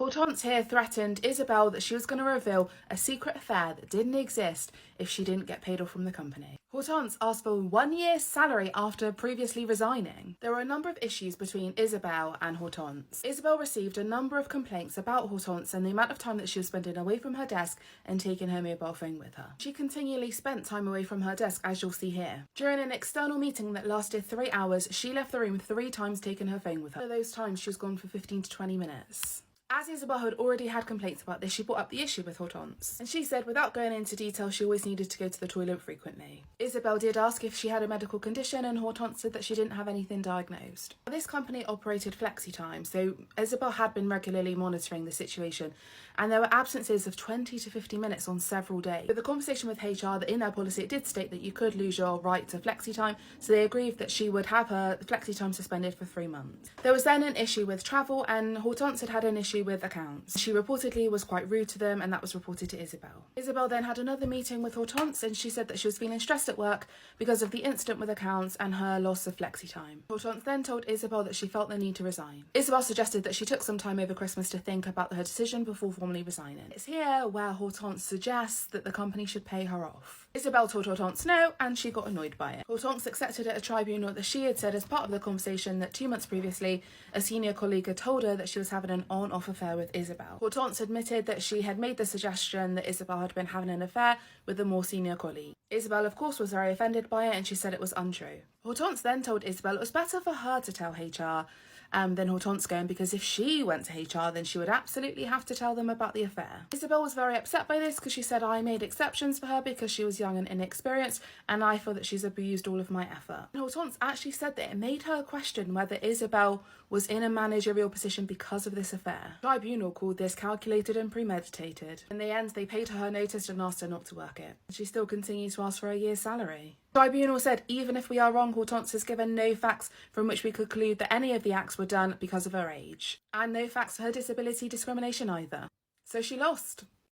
Hortense here threatened Isabel that she was going to reveal a secret affair that didn't exist if she didn't get paid off from the company. Hortense asked for 1 year's salary after previously resigning. There were a number of issues between Isabel and Hortense. Isabel received a number of complaints about Hortense and the amount of time that she was spending away from her desk and taking her mobile phone with her. She continually spent time away from her desk, as you'll see here. During an external meeting that lasted 3 hours, she left the room 3 times taking her phone with her. One of those times she was gone for 15 to 20 minutes. As Isabel had already had complaints about this, she brought up the issue with Hortense. And she said without going into detail, she always needed to go to the toilet frequently. Isabel did ask if she had a medical condition, and Hortense said that she didn't have anything diagnosed. This company operated flexi time, so Isabel had been regularly monitoring the situation, and there were absences of 20 to 50 minutes on several days. But the conversation with HR, that in their policy it did state that you could lose your right to flexi time, so they agreed that she would have her flexi time suspended for 3 months. There was then an issue with travel, and Hortense had an issue with accounts. She reportedly was quite rude to them, and that was reported to Isabel. Isabel then had another meeting with Hortense, and she said that she was feeling stressed at work because of the incident with accounts and her loss of flexi time. Hortense then told Isabel that she felt the need to resign. Isabel suggested that she took some time over Christmas to think about her decision before formally resigning. It's here where Hortense suggests that the company should pay her off. Isabel told Hortense no, and she got annoyed by it. Hortense accepted at a tribunal that she had said as part of the conversation that 2 months previously, a senior colleague had told her that she was having an on-off affair with Isabel. Hortense admitted that she had made the suggestion that Isabel had been having an affair with a more senior colleague. Isabel, of course, was very offended by it, and she said it was untrue. Hortense then told Isabel it was better for her to tell HR than Hortense going, because if she went to HR, then she would absolutely have to tell them about the affair. Isabel was very upset by this because she said, I made exceptions for her because she was young and inexperienced, and I feel that she's abused all of my effort. And Hortense actually said that it made her question whether Isabel was in a managerial position because of this affair. The tribunal called this calculated and premeditated. In the end, they paid her notice and asked her not to work it. She still continues to ask for a year's salary. The tribunal said, even if we are wrong, Hortense has given no facts from which we could conclude that any of the acts were done because of her age, and no facts for her disability discrimination either. So she lost.